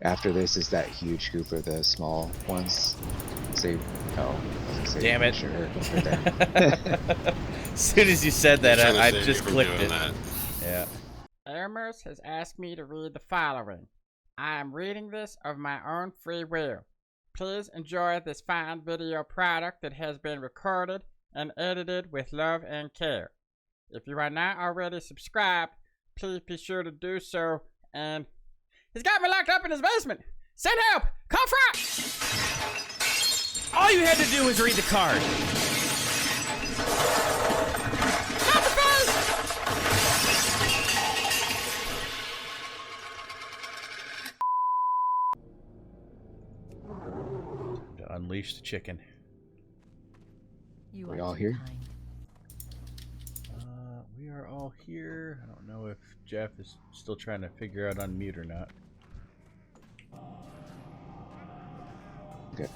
After this is that huge group of the small ones. Say, oh, damn it! Sure, As soon as you said that, I just clicked it. That. Yeah. Hermes has asked me to read the following. I am reading this of my own free will. Please enjoy this fine video product that has been recorded and edited with love and care. If you are not already subscribed, please be sure to do so. And he's got me locked up in his basement. Send help! Come front! All you had to do was read the card. Not the face! To unleash the chicken. We all here? We are all here. I don't know if Jeff is still trying to figure out unmute or not. Good.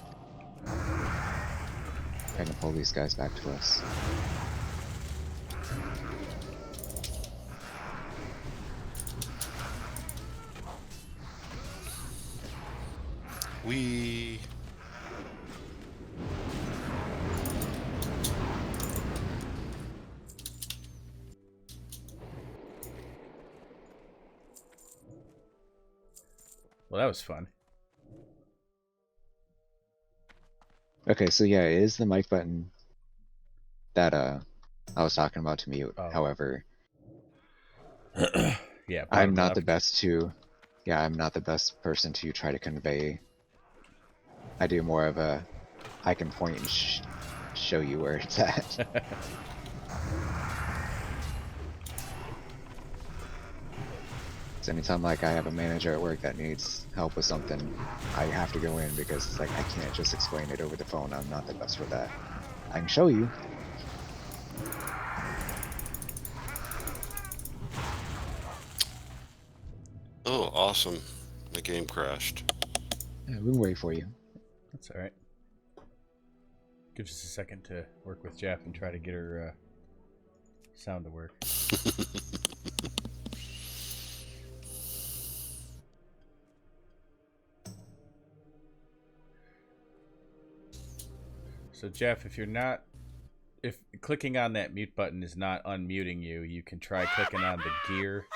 Trying to pull these guys back to us. Well, that was fun. Okay, so yeah, it is the mic button that I was talking about to mute. Oh. However, yeah, I'm not the best to. Yeah, I'm not the best person to try to convey. I do more of a. I can point and show you where it's at. So anytime like I have a manager at work that needs help with something, I have to go in because it's like I can't just explain it over the phone. I'm not the best for that. I can show you. Oh, awesome. The game crashed. Yeah, we can wait for you. That's alright. Give us a second to work with Jeff and try to get her sound to work. So Jeff, if clicking on that mute button is not unmuting you, you can try clicking on the gear.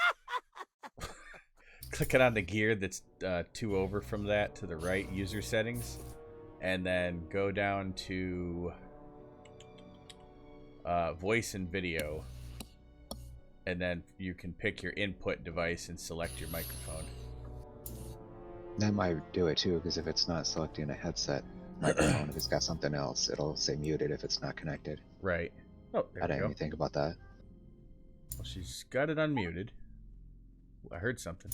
Clicking on the gear that's two over from that to the right, user settings, and then go down to voice and video, and then you can pick your input device and select your microphone. That might do it too, because if it's not selecting a headset microphone, if it's got something else, it'll say muted if it's not connected. Right. Oh, there I we didn't go. even think about that. Well, she's got it unmuted. I heard something.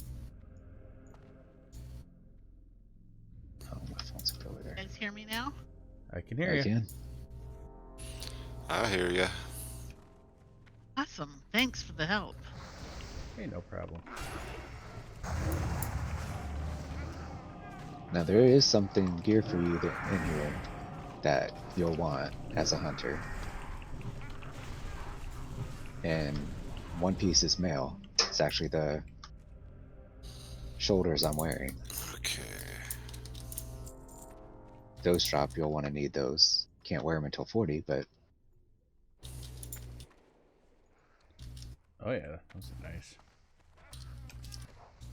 Oh, my phone's up over there. You guys hear me now? I can hear I you. can. I hear ya. Awesome. Thanks for the help. Hey, no problem. Now there is something gear for you in here that you'll want as a hunter. And one piece is male. It's actually the shoulders I'm wearing. Okay. Those drop, you'll want to need those. Can't wear them until 40, but Oh yeah, those are nice.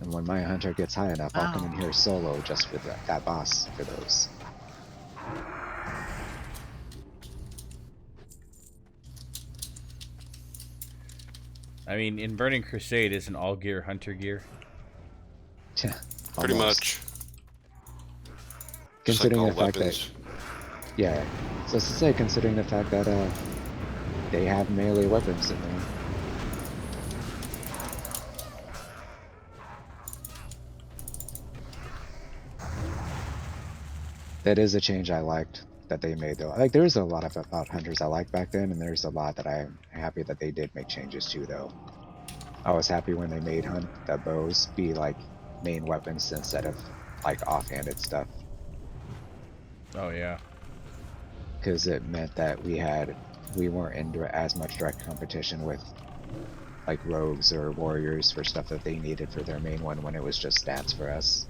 and when my hunter gets high enough, I'll come in Wow. here solo just for that boss for those. I mean, in Burning Crusade, isn't all gear hunter gear? Yeah, Pretty almost. much. Just Considering like the all fact weapons. that, yeah, so as to say, considering the fact that they have melee weapons in there. That is a change I liked that they made though. Like there's a lot about hunters I liked back then, and there's a lot that I'm happy that they did make changes to though. I was happy when they made the bows be like main weapons instead of like offhanded stuff, Oh yeah. because it meant that we weren't in as much direct competition with like rogues or warriors for stuff that they needed for their main one when it was just stats for us.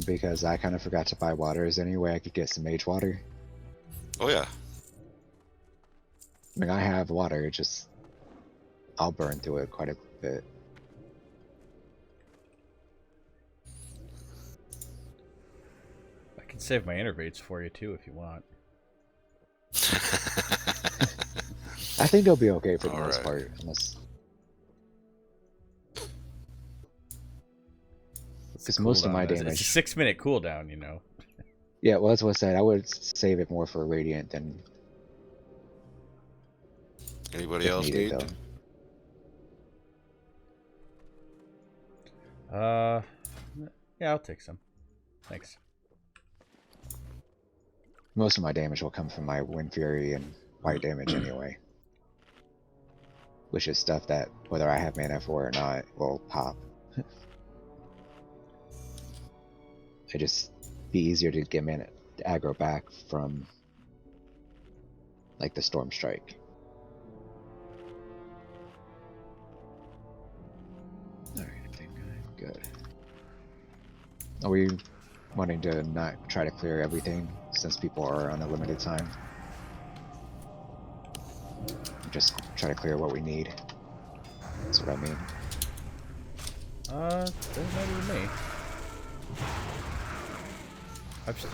Because I kind of forgot to buy water. Is there any way I could get some mage water? Oh yeah. I mean, I have water, it just I'll burn through it quite a bit. I can save my innervates for you too if you want. I think they'll be okay for the All most right. part, unless What's the because most of cooldown? my It's a damage. 6-minute cooldown, you know. Yeah, well, that's what I said. I would save it more for radiant than Anybody if else needed, need? though. Yeah, I'll take some. Thanks. Most of my damage will come from my Wind Fury and White damage anyway. Which is stuff that, whether I have mana for or not, will pop. It just be easier to get mana to aggro back from like the Storm Strike. Alright, I think I'm good. Are we wanting to not try to clear everything since people are on a limited time? Just try to clear what we need. That's what I mean. Doesn't matter to me.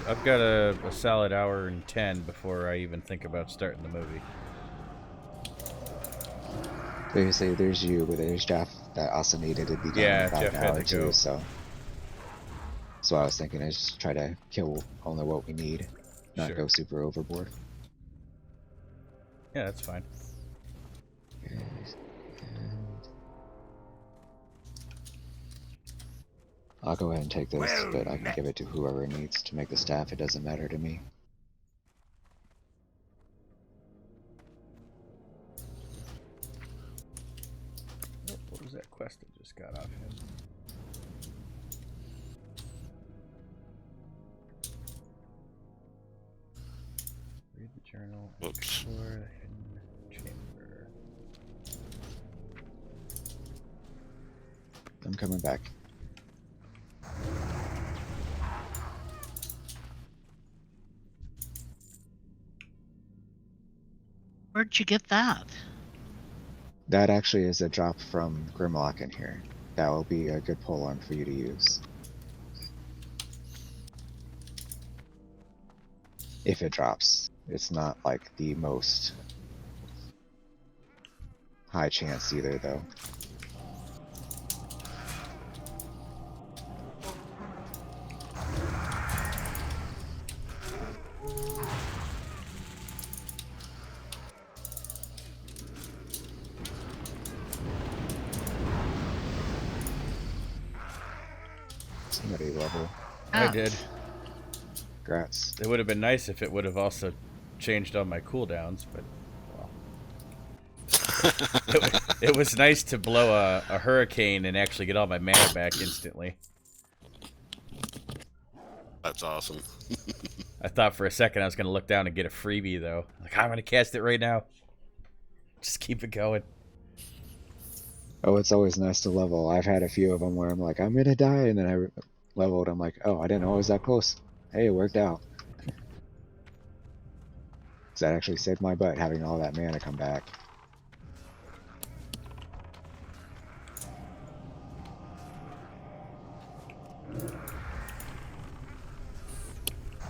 I've got a solid hour and 10 before I even think about starting the movie. Basically, there's you, but there's Jeff that also needed to be gone Yeah, in about Jeff an had hour or to two, go. so. So I was thinking is just try to kill only what we need, not Sure. go super overboard. Yeah, that's fine. I'll go ahead and take this, but I can give it to whoever needs to make the staff. It doesn't matter to me. Oh, what was that quest I just got off him? Read the journal and Oops. explore the hidden chamber. I'm coming back. Where'd you get that? That actually is a drop from Grimlock in here. That will be a good pole arm for you to use. If it drops. It's not like the most high chance either, though. Somebody level. I Ah, did. Congrats. It would have been nice if it would have also changed all my cooldowns, but well. It was nice to blow a hurricane and actually get all my mana back instantly. That's awesome. I thought for a second I was going to look down and get a freebie, though. Like, I'm going to cast it right now. Just keep it going. Oh, it's always nice to level. I've had a few of them where I'm like, I'm gonna die, and then I leveled. I'm like, oh, I didn't know I was that close. Hey, it worked out. 'Cause that actually saved my butt having all that mana come back.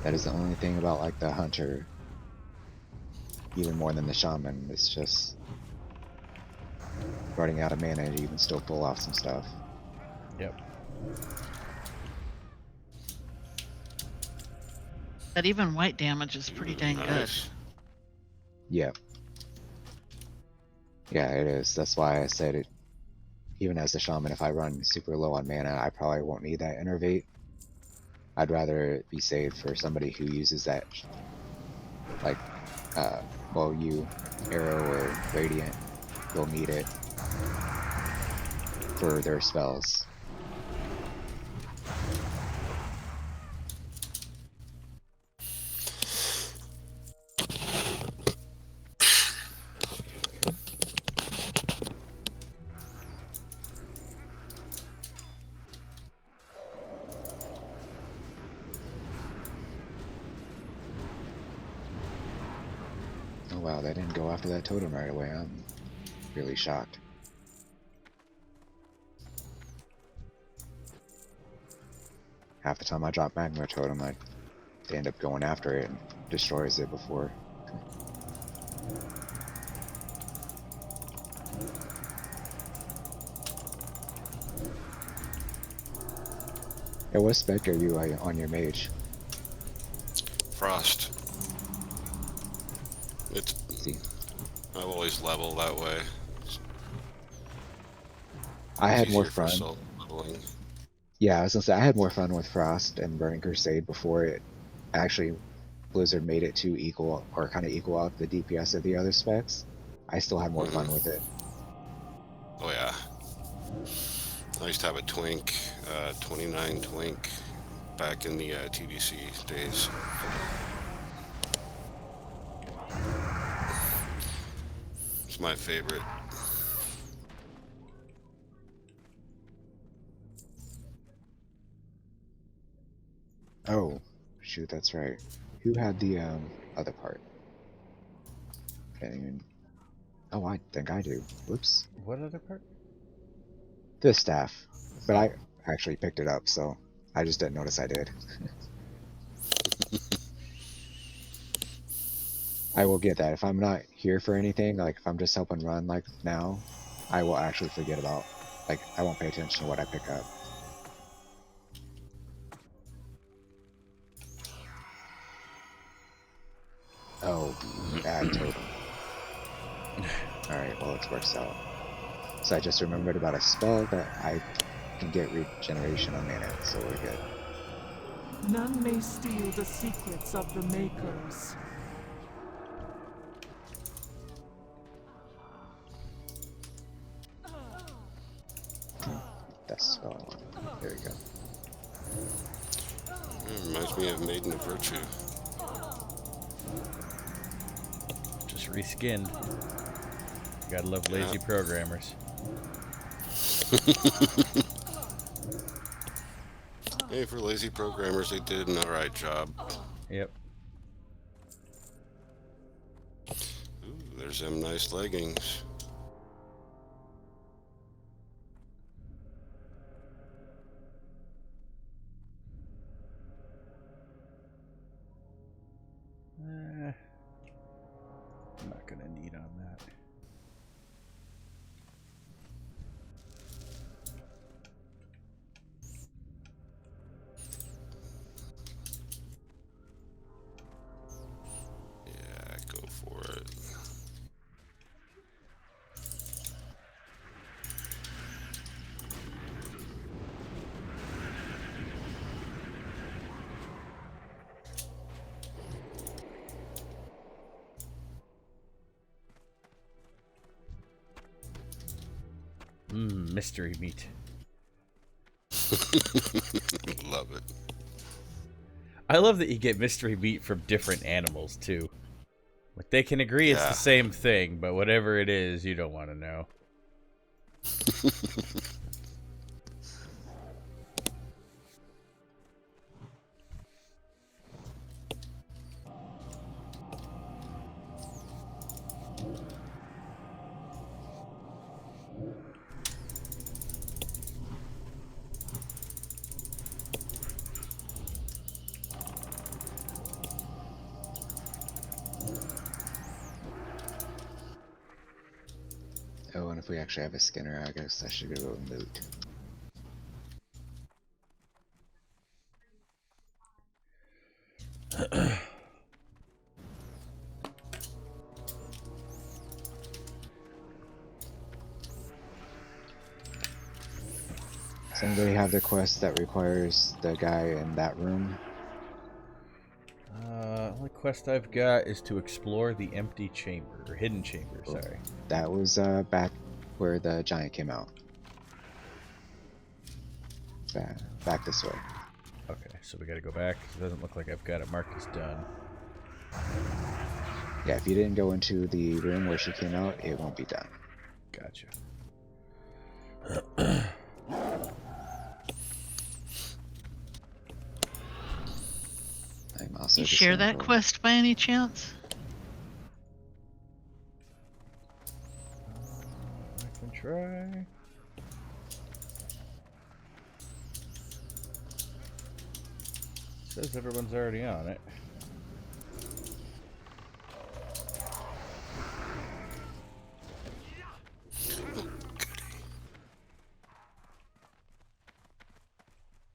That is the only thing about like the hunter, even more than the shaman. It's just running out of mana, and you can still pull off some stuff. Yep. that even white damage is pretty dang good. Nice. Yeah. Yeah, it is. That's why I said it. Even as a shaman, if I run super low on mana, I probably won't need that innervate. I'd rather it be saved for somebody who uses that, like, well, you, arrow or radiant, will need it for their spells. after that totem right away. I'm really shocked. Half the time I drop magma totem, they end up going after it and destroys it before. Hey, what spec are you on your mage? Frost. It's. See, I always level that way. I had more Easier for fun. self-leveling. Yeah, I was gonna say I had more fun with Frost and Burning Crusade before it actually Blizzard made it to equal or kind of equal out the DPS of the other specs. I still had more fun with it. Oh yeah. I used to have a Twink, 29 Twink, back in the TBC days. It's my favorite. Oh, shoot, that's right. Who had the other part? Can't even. Oh, I think I do. Whoops. What other part? The staff, but I actually picked it up, so I just didn't notice I did. I will get that. If I'm not here for anything, like if I'm just helping run like now, I will actually forget about, like, I won't pay attention to what I pick up. Oh, bad totem. Alright, well, it works out. So I just remembered about a spell that I can get regeneration on mana, so we're good. None may steal the secrets of the makers. That's the spell I want. There we go. It reminds me of Maiden of Virtue. Just reskinned. Gotta love lazy programmers. Hey, for lazy programmers, they did an alright job. Yep. Ooh, there's them nice leggings. I'm not gonna need on that. Yeah, go for it. Mystery meat. Love it. I love that you get mystery meat from different animals too. Like they can agree it's Yeah. the same thing, but whatever it is, you don't want to know. Oh, and if we actually have a Skinner, I guess I should go loot. Does anybody have the quest that requires the guy in that room? Only quest I've got is to explore the empty chamber, or hidden chamber, sorry. That was back where the giant came out. Back this way. Okay, so we gotta go back. It doesn't look like I've got it marked as done. Yeah, if you didn't go into the room where she came out, it won't be done. Gotcha. I'm also You just share gonna that go- quest by any chance? Second try. Says everyone's already on it.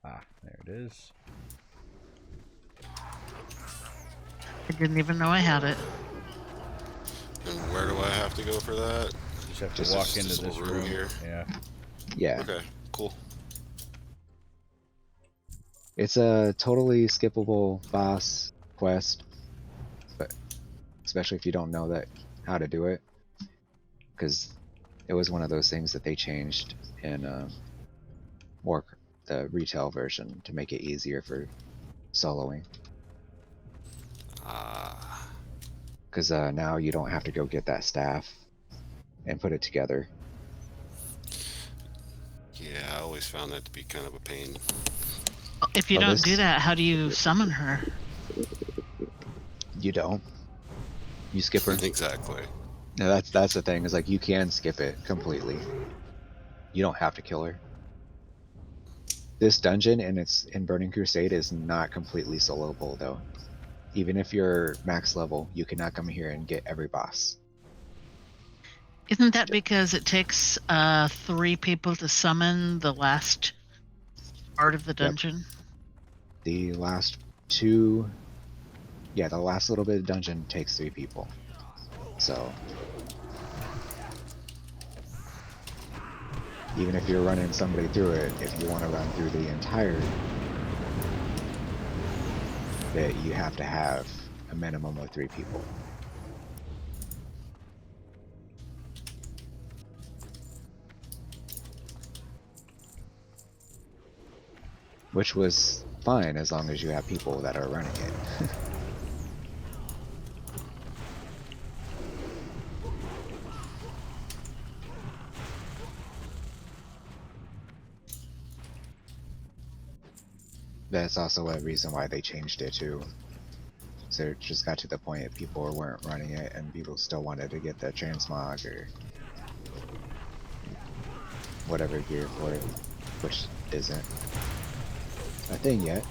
Ah, there it is. I didn't even know I had it. And where do I have to go for that? Just have to Just walk this into this little room room here? Yeah. Yeah. Okay, cool. It's a totally skippable boss quest, but especially if you don't know that how to do it, because it was one of those things that they changed in the retail version to make it easier for soloing. Because now you don't have to go get that staff and put it together. Yeah, I always found that to be kind of a pain. If you Oh, don't do this- that, how do you summon her? You don't. You skip her. Exactly. No, that's the thing. Is like you can skip it completely. You don't have to kill her. This dungeon and it's in Burning Crusade is not completely soloable though. Even if you're max level, you cannot come here and get every boss. Isn't that because it takes 3 people to summon the last part of the dungeon? The last the last little bit of dungeon takes 3 people. So even if you're running somebody through it, if you want to run through the entire bit, you have to have a minimum of 3 people. Which was fine as long as you have people that are running it. That's also a reason why they changed it too. So it just got to the point that people weren't running it and people still wanted to get the transmog or whatever gear for it, which isn't a thing yet.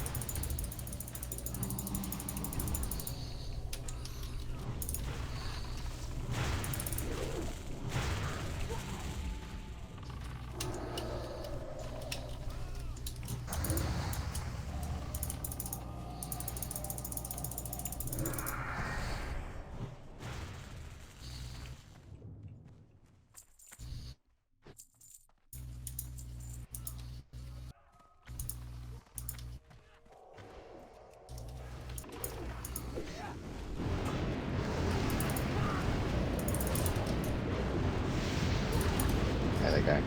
I think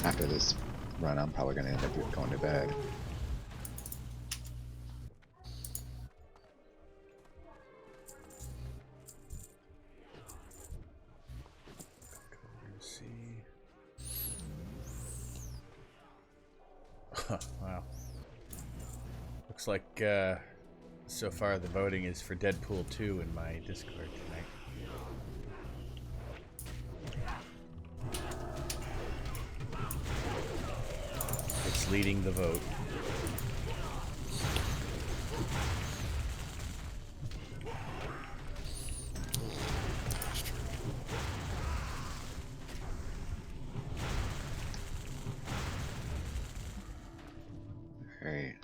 after this run, I'm probably going to end up going to bed. Let's see. Wow. Looks like so far the voting is for Deadpool 2 in my Discord tonight. It's leading the vote. Alright.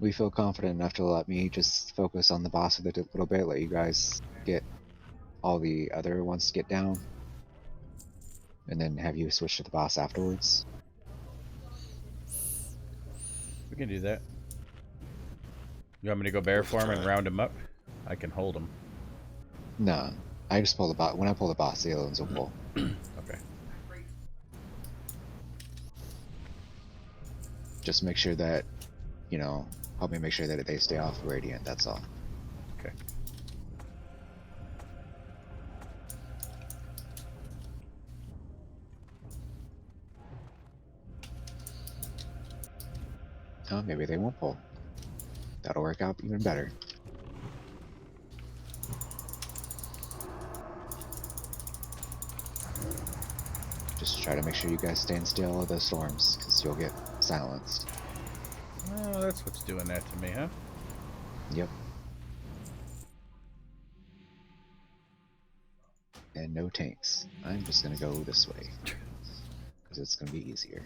We feel confident enough to let me just focus on the boss a little bit, let you guys get all the other ones to get down, and then have you switch to the boss afterwards. We can do that. You want me to go bear form and round him up? I can hold him. No, I just pull the boss. When I pull the boss, the other ones will pull. Okay. Just make sure that, you know, help me make sure that they stay off Radiant, that's all. Okay. Oh, maybe they won't pull. That'll work out even better. Just try to make sure you guys stand still of the storms, because you'll get silenced. Oh, that's what's doing that to me, huh? Yep. And no tanks. I'm just gonna go this way, because it's gonna be easier.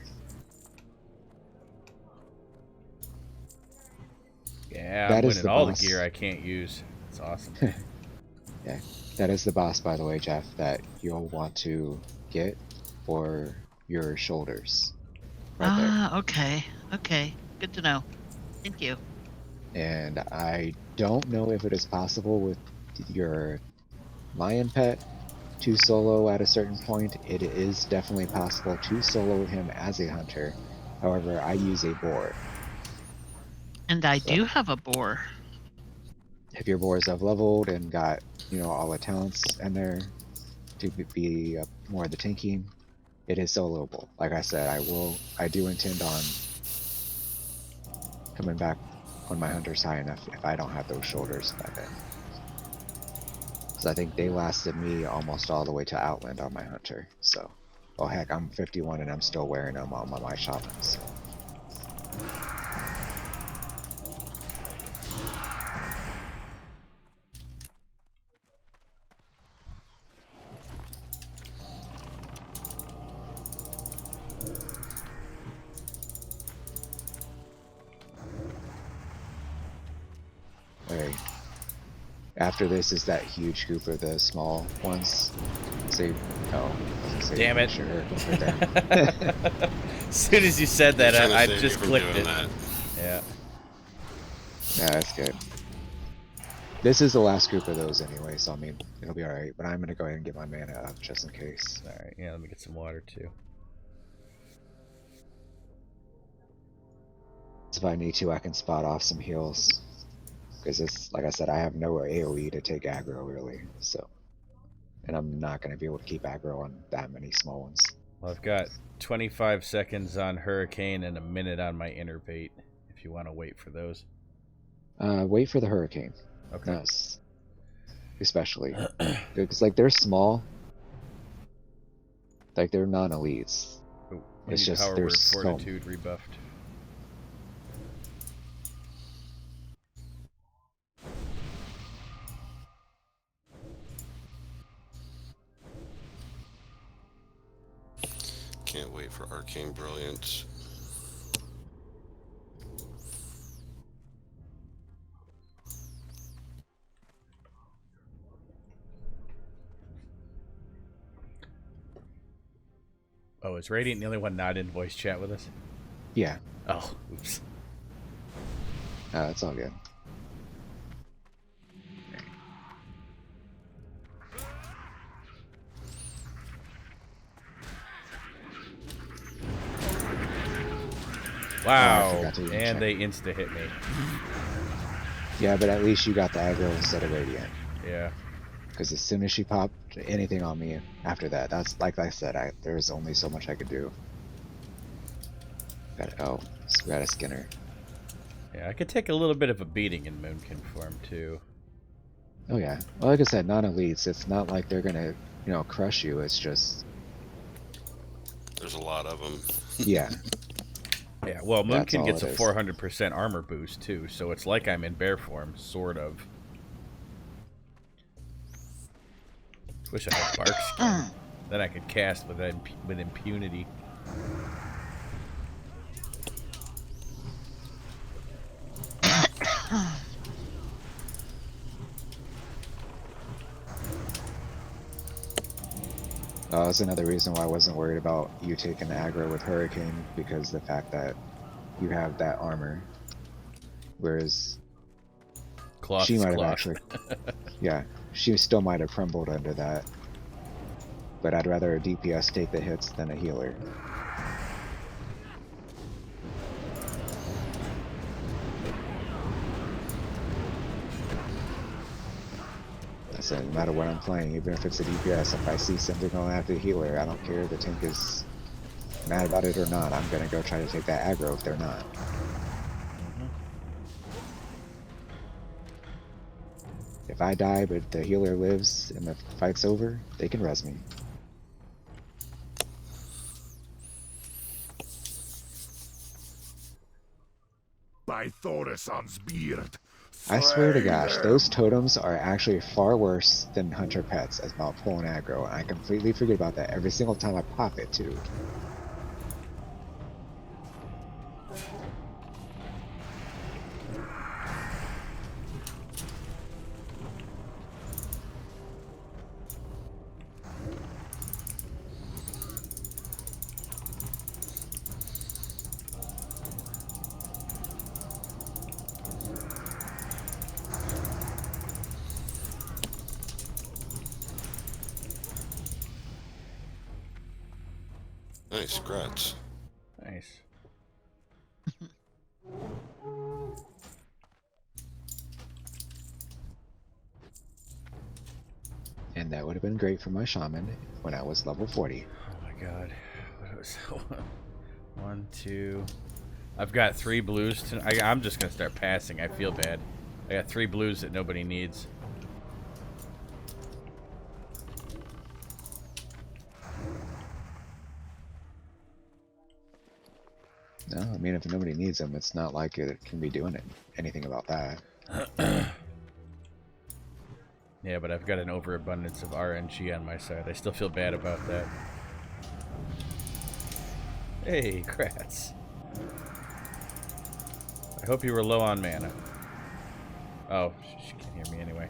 Yeah, That I'm is winning the all boss. the gear I can't use. It's awesome. Yeah, that is the boss, by the way, Jeff, that you'll want to get for your shoulders. Right there. Ah, okay. Okay. Good to know. Thank you. And I don't know if it is possible with your lion pet to solo at a certain point. It is definitely possible to solo him as a hunter. However, I use a boar. And I So, do have a boar. if your boars have leveled and got, you know, all the talents in there to be more of the tanking, it is soloable. Like I said, I do intend on coming back when my hunter's high enough if I don't have those shoulders by then. Because I think they lasted me almost all the way to Outland on my hunter. So, oh heck, I'm 51 and I'm still wearing them on my shamans. Okay. After this is that huge group of the small ones. Say, oh, say, Damn it. Sure, go for them. As soon as you said that, Trying to I save you just from clicked doing it. that. Yeah. Yeah, that's good. This is the last group of those anyway, so I mean, it'll be alright. But I'm gonna go ahead and get my mana up just in case. Alright, yeah, let me get some water too. If I need to, I can spot off some heals. Because it's, like I said, I have no AoE to take aggro really, so. And I'm not gonna be able to keep aggro on that many small ones. Well, I've got 25 seconds on Hurricane and a minute on my Innervate, if you want to wait for those. Wait for the Hurricane. Okay. Yes. Especially. Because, like, they're small. Like, they're non-elites. Ooh, we It's need just, Power there's Word so Fortitude rebuffed. Can't wait for Arcane Brilliance. Oh, is Radiant the only one not in voice chat with us? Yeah, Oh, oops. it's all good. Wow, forgot to even and check. they insta-hit me. Yeah, but at least you got the aggro instead of Radiant. Yeah. Because as soon as she popped anything on me after that, that's like I said, there's only so much I could do. Oh, so we got a Skinner. Yeah, I could take a little bit of a beating in Moonkin form, too. Oh yeah. Well, like I said, non-elites. It's not like they're gonna, you know, crush you. It's just, There's a lot of them. yeah. Yeah, well, That's Moonkin all gets it a is. 400% armor boost, too, so it's like I'm in bear form, sort of. Wish I had Bark Skin. Then I could cast with impunity. That's another reason why I wasn't worried about you taking the aggro with Hurricane, because the fact that you have that armor. Whereas Cloth she is might have cloth. actually, yeah, she still might have crumbled under that. But I'd rather a DPS take the hits than a healer. I said, no matter what I'm playing, even if it's a DPS, if I see something going after the healer, I don't care if the tank is mad about it or not. I'm gonna go try to take that aggro if they're not. If I die but the healer lives and the fight's over, they can res me. By Thorison's beard. I swear to slay gosh, them. those totems are actually far worse than hunter pets as about pulling aggro. And I completely forget about that every single time I pop it too. Nice, grats. Nice. And that would have been great for my shaman when I was level 40. Oh my god. What was one, two. I've got 3 blues. I'm just gonna start passing. I feel bad. I got 3 blues that nobody needs. No, I mean, if nobody needs them, it's not like it can be doing anything about that. Yeah, but I've got an overabundance of RNG on my side. I still feel bad about that. Hey, Kratz. I hope you were low on mana. Oh, she can't hear me anyway.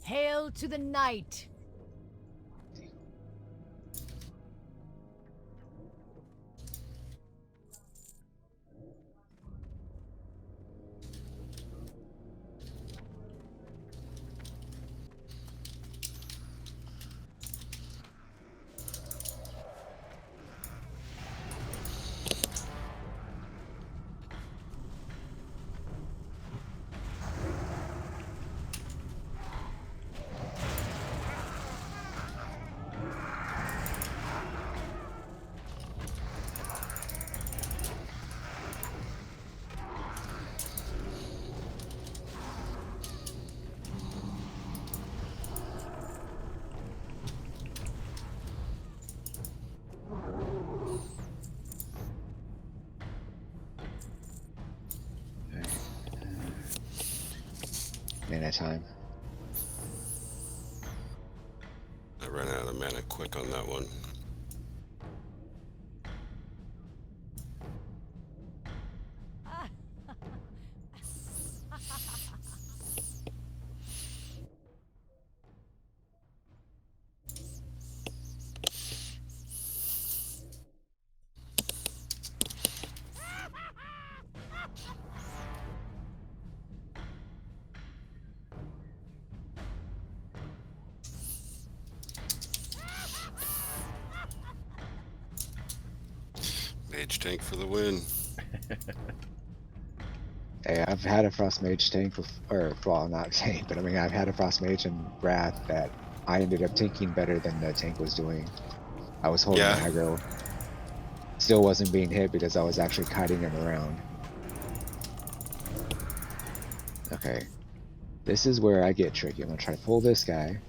Hail to the night! Mana time. I ran out of mana quick on that one. Mage tank for the win. Hey, I've had a frost mage tank, or well, not tank, but I mean, I've had a frost mage and wrath that I ended up tanking better than the tank was doing. I was holding Yeah. aggro. Still wasn't being hit because I was actually kiting him around. Okay. This is where I get tricky. I'm gonna try to pull this guy.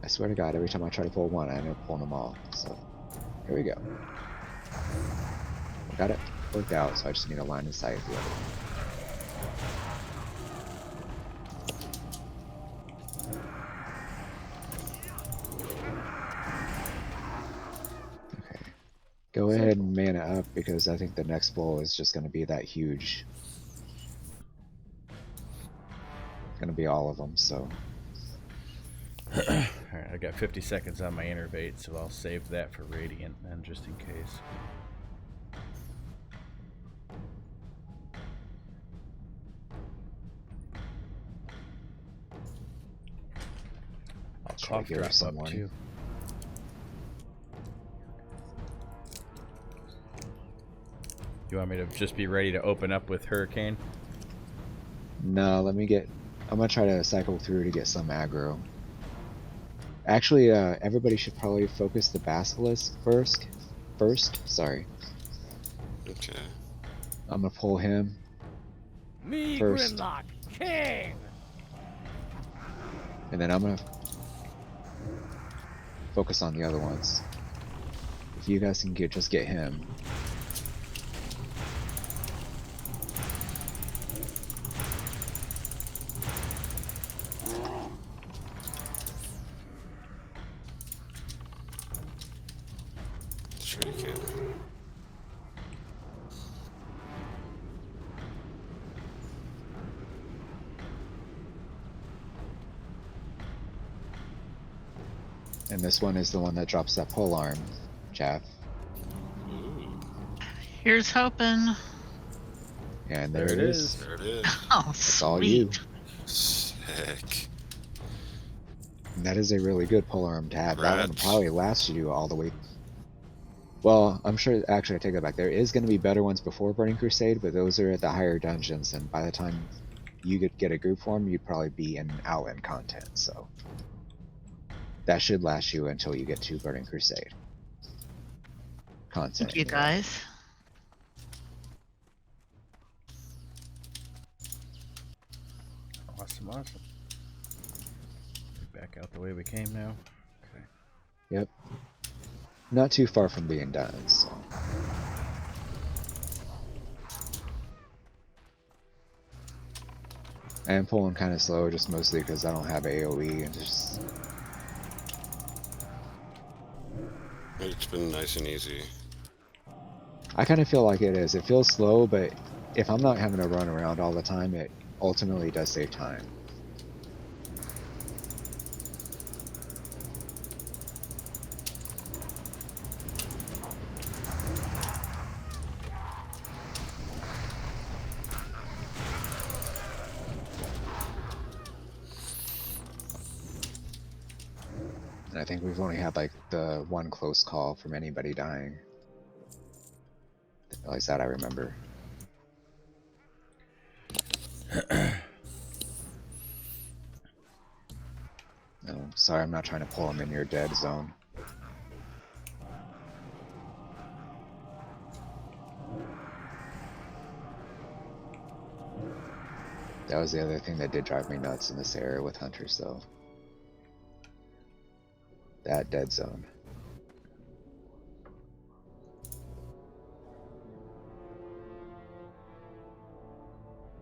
I swear to God, every time I try to pull one, I end up pulling them all. So, here we go. Got it worked out, so I just need a line of sight for it. Okay. Go ahead and mana up because I think the next bull is just going to be that huge. Going to be all of them, so. Alright, I got 50 seconds on my innervate, so I'll save that for Radiant then, just in case. I'll Try to cough give her drop some up warning. too. You want me to just be ready to open up with Hurricane? No, let me get. I'm gonna try to cycle through to get some aggro. Actually, everybody should probably focus the Basilisk first. Sorry. Okay. I'm gonna pull him Me, first, Grimlock, king! and then I'm gonna focus on the other ones. If you guys can just get him. Sure you can. And this one is the one that drops that pole arm, Jeff. Ooh, Here's hoping. And There there it it is. is. there it is. Oh, It's sweet. all you. Sick. And that is a really good pole arm to have. That one will Congrats. probably last you all the way. Well, I'm sure. Actually, I take that back. There is going to be better ones before Burning Crusade, but those are at the higher dungeons, and by the time you get a group form, you'd probably be in outland content. So that should last you until you get to Burning Crusade content. Thank you, anyway. guys. Awesome, awesome. Back out the way we came now. Okay. Yep. Not too far from being done. So. I am pulling kind of slow, just mostly because I don't have AoE and just. It's been nice and easy. I kind of feel like it is. It feels slow, but if I'm not having to run around all the time, it ultimately does save time. And I think we've only had like the one close call from anybody dying. At least that I remember. No, sorry, I'm not trying to pull him in your dead zone. That was the other thing that did drive me nuts in this area with hunters, though. That dead zone.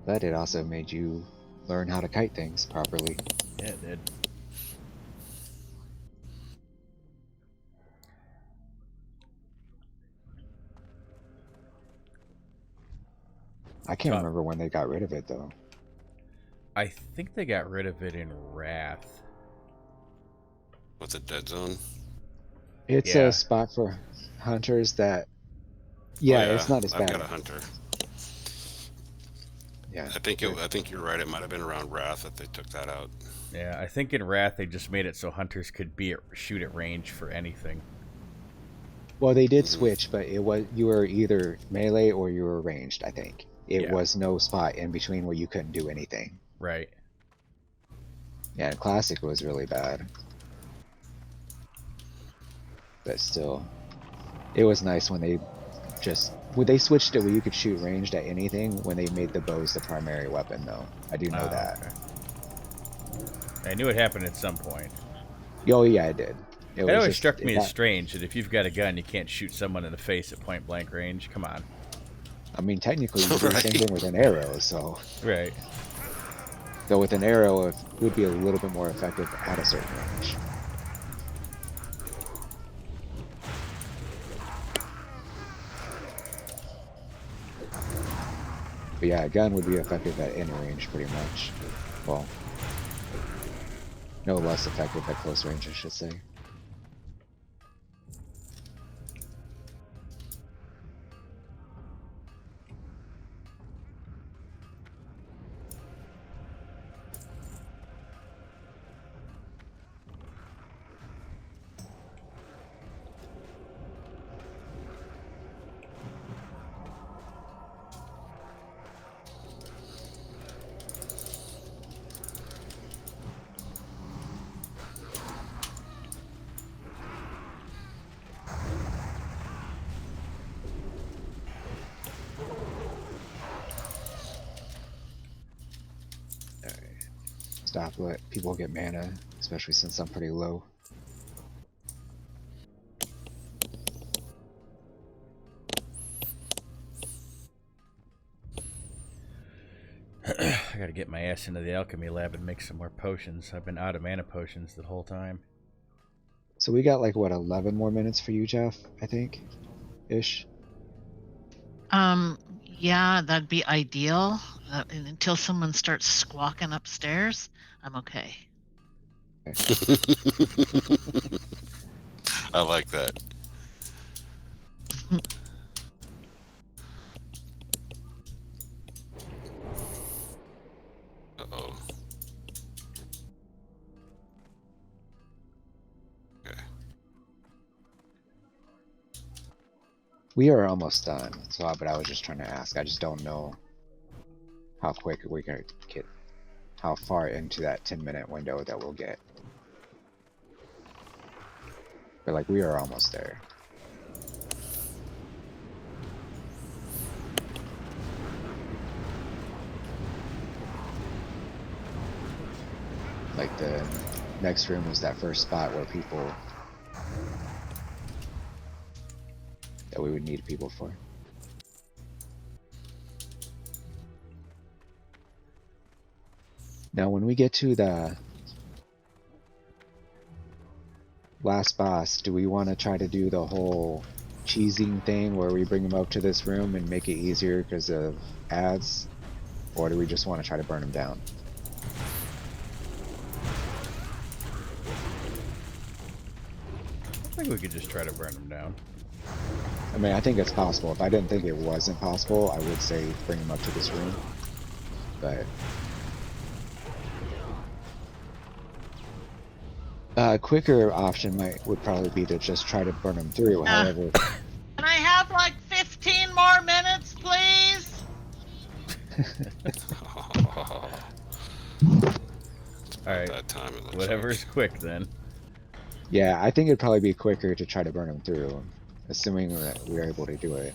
But it also made you learn how to kite things properly. Yeah, it did. I can't Top. remember when they got rid of it, though. I think they got rid of it in Wrath. What's a dead zone? It's Yeah. a spot for hunters that... Yeah, Oh, it's not as I've bad. got a hunter. Yeah. I think you're right. It might have been around Wrath that they took that out. Yeah, I think in Wrath they just made it so hunters could shoot at range for anything. Well, they did switch, but it was you were either melee or you were ranged, I think. It Yeah. was no spot in between where you couldn't do anything. Right. Yeah, and Classic was really bad. But still, it was nice when they switched it where you could shoot ranged at anything when they made the bows the primary weapon, though. I do know that. Okay. I knew it happened at some point. Oh, yeah, it did. It was always just- struck me that- as strange that if you've got a gun, you can't shoot someone in the face at point blank range. Come on. I mean, technically, you can do the same Right. thing with an arrow, so... Right. Though with an arrow, it would be a little bit more effective at a certain range. But yeah, a gun would be effective at any range, pretty much. Well, No less effective at close range, I should say. Stop let people get mana, especially since I'm pretty low. I gotta get my ass into the alchemy lab and make some more potions. I've been out of mana potions the whole time. So we got like what, 11 more minutes for you, Jeff? I think, ish. Yeah, that'd be ideal. And until someone starts squawking upstairs, I'm okay. I like that. Uh-oh. Okay. We are almost done. So, but I was just trying to ask. I just don't know how quick we're gonna get, how far into that 10-minute window that we'll get. But like, we are almost there. Like the next room was that first spot where people that we would need people for. Now when we get to the last boss, do we want to try to do the whole cheesing thing where we bring them up to this room and make it easier because of ads? Or do we just want to try to burn them down? I think we could just try to burn them down. I mean, I think it's possible. If I didn't think it wasn't possible, I would say bring them up to this room. But a quicker option would probably be to just try to burn them through. However, Can I have like 15 more minutes, please? Alright, That time it looks whatever's like. quick then. yeah, I think it'd probably be quicker to try to burn them through, assuming that we're able to do it.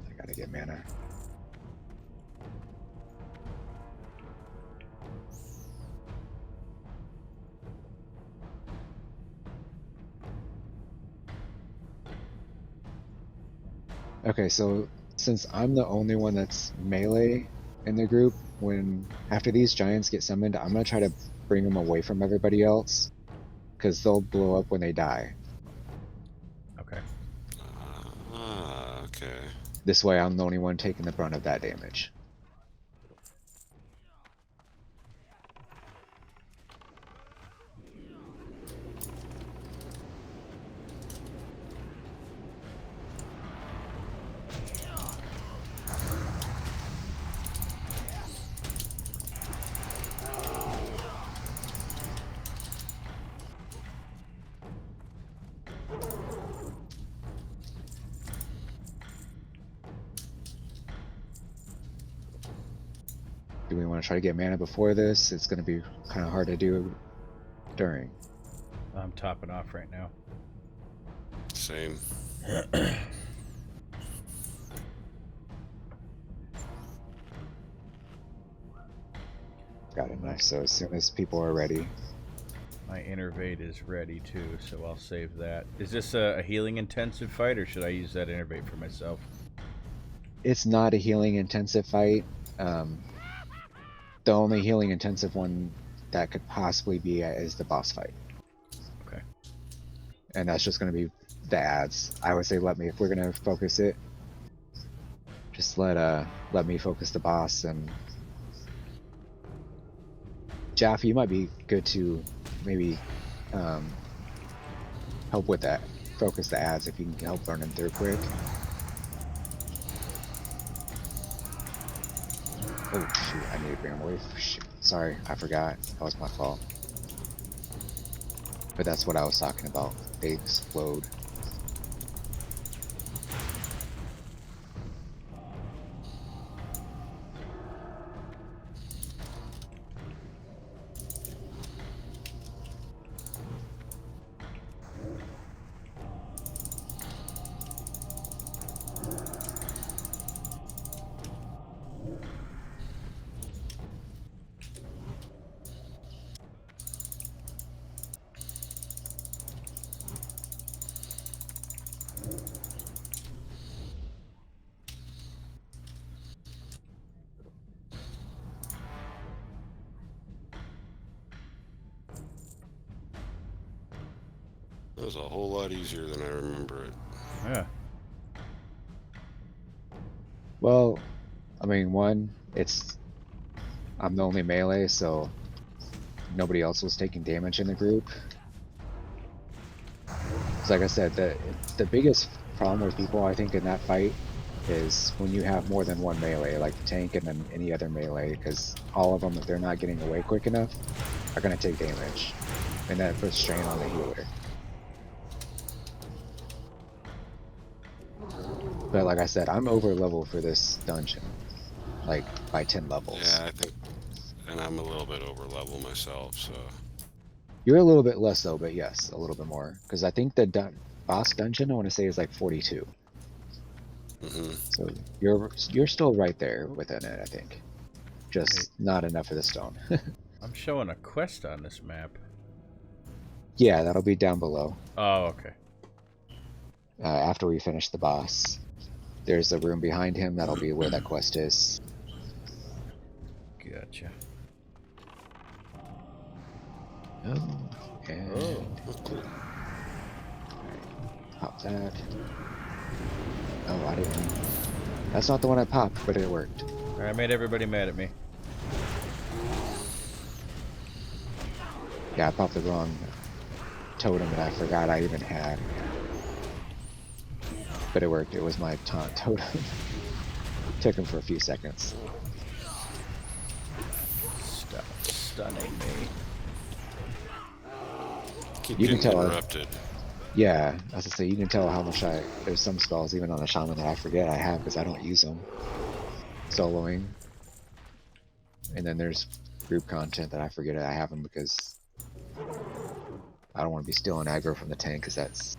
I gotta get mana. Okay, so since I'm the only one that's melee in the group, when after these giants get summoned, I'm gonna try to bring them away from everybody else, because they'll blow up when they die. Okay. Okay. This way I'm the only one taking the brunt of that damage. Do we want to try to get mana before this? It's going to be kind of hard to do during. I'm topping off right now. Same. Got it, nice. So as soon as people are ready, My innervate is ready too, so I'll save that. Is this a healing intensive fight, or should I use that innervate for myself? it's not a healing intensive fight. The only healing intensive one that could possibly be is the boss fight. Okay. And that's just going to be the ads. I would say if we're going to focus it, just let me focus the boss. And Jaffe, you might be good to maybe help with that. Focus the ads if you can help burn them through quick. Oh shoot, I need to bring them away. Shoot. Sorry, I forgot. That was my fault. But that's what I was talking about. They explode. That was a whole lot easier than I remember it. Yeah. Well, I mean, I'm the only melee, so nobody else was taking damage in the group. So like I said, the biggest problem with people, I think, in that fight is when you have more than one melee, like the tank and then any other melee, because all of them, if they're not getting away quick enough, are going to take damage. And that puts strain on the healer. But like I said, I'm over level for this dungeon, like by 10 levels. Yeah, I think, and I'm a little bit over level myself, so. You're a little bit less though, but yes, a little bit more. Because I think the boss dungeon, I want to say, is like 42. So you're still right there within it, I think. Just not enough for the stone. I'm showing a quest on this map. Yeah, that'll be down below. Oh, okay. After we finish the boss. There's a room behind him, that'll be where that quest is. Gotcha. Oh, and pop that. Oh, I didn't. That's not the one I popped, but it worked. I made everybody mad at me. Yeah, I popped the wrong totem that I forgot I even had. But it worked. It was my taunt totem. Took him for a few seconds. Stop stunning me. Keep You can getting tell. interrupted. Yeah, as I say, you can tell how much there's some spells even on a shaman that I forget I have because I don't use them. Soloing. And then there's group content that I forget I have them because I don't want to be stealing aggro from the tank because that's...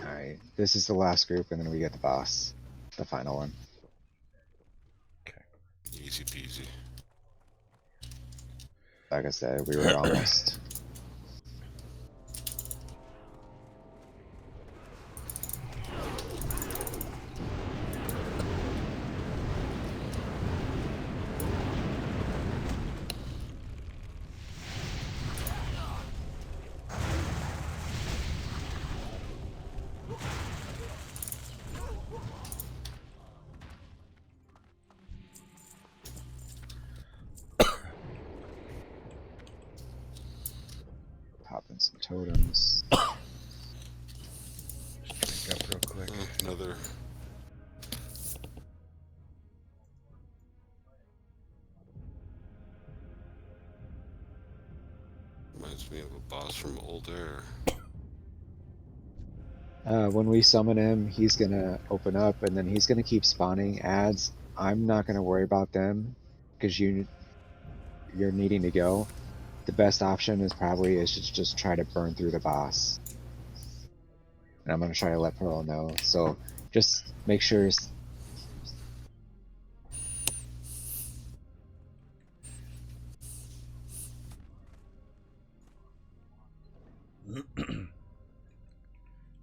Alright, this is the last group and then we get the boss. The final one. Easy peasy. Like I said, we were almost... totems. Just drink up real quick. Another. Reminds me of a boss from Old Air. When we summon him, he's gonna open up, and then he's gonna keep spawning ads. I'm not gonna worry about them because you're needing to go. The best option is probably just try to burn through the boss. And I'm gonna try to let Pearl know. So just make sure.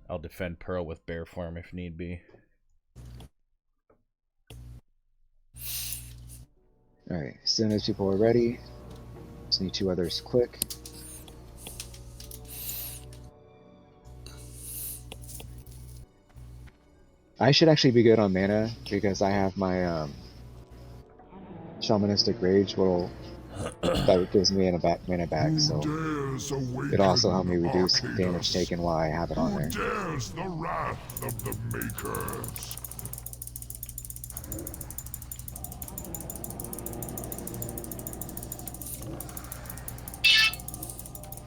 I'll defend Pearl with bear form if need be. Alright, as soon as people are ready, just need 2 others quick. I should actually be good on mana because I have my shamanistic rage that gives me mana back, so it also helped me reduce damage taken while I have it on there. Who dares the wrath of the makers?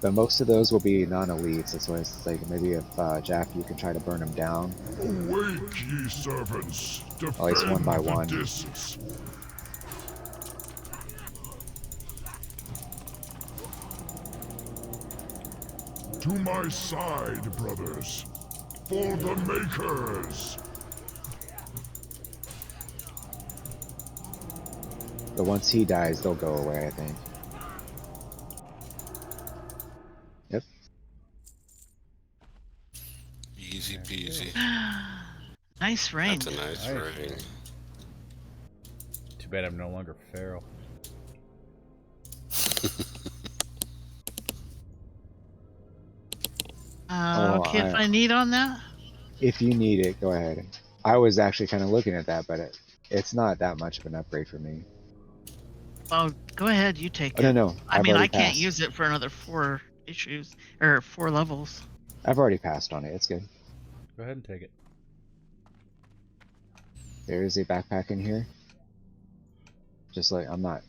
But most of those will be non-elites. That's why it's like maybe if Jack, you can try to burn them down. Awake, ye servants! Defend At least one by the one. discs. To my side, brothers, for the makers. But once he dies, they'll go away, I think. Yep. Easy peasy. Nice range. That's a nice Nice. ring. Too bad I'm no longer feral. Okay, if I need on that. If you need it, go ahead. I was actually kind of looking at that, but it's not that much of an upgrade for me. Oh, go ahead, you take Oh, it. no, I I've mean, I already can't passed. use it for another 4 issues or 4 levels. I've already passed on it. It's good. Go ahead and take it. There is a backpack in here. Just like, I'm not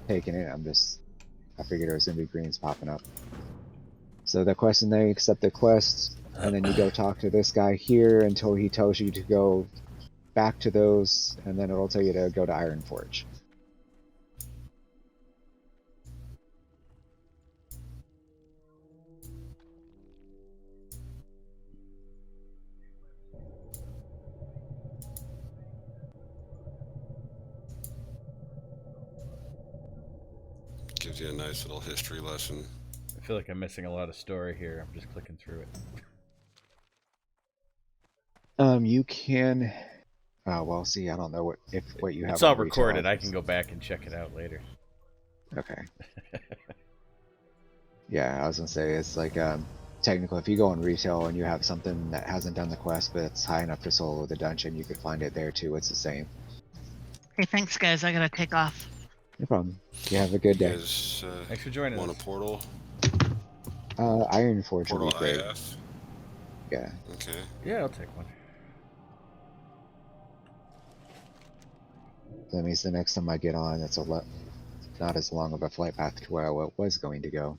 taking it, I figured there was going to be greens popping up. So the quest, and then you accept the quest, and then you go talk to this guy here until he tells you to go back to those, and then it'll tell you to go to Iron Forge. Gives you a nice little history lesson. I feel like I'm missing a lot of story here. I'm just clicking through it. You can. Well, see, I don't know what you have. It's all on retail recorded. I offers. can go back and check it out later. Okay. Yeah, I was gonna say it's like technically, if you go on retail and you have something that hasn't done the quest but it's high enough to solo the dungeon, you could find it there too. It's the same. Hey, thanks, guys. I gotta take off. No problem. You have a good You day. guys Thanks for joining want us. a portal? Iron Forge will Portal be great. IF? Yeah. Okay. Yeah, I'll take one. That means the next time I get on, it's not as long of a flight path to where I was going to go.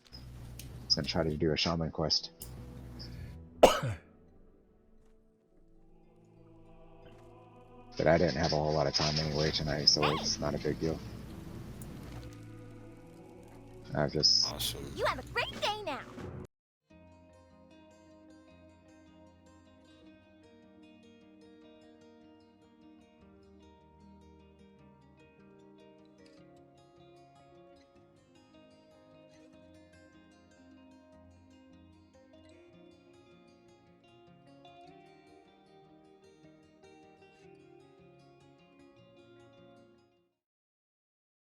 I was gonna try to do a shaman quest. But I didn't have a whole lot of time anyway tonight, so it's not a big deal. I've just Awesome. You have a great day now.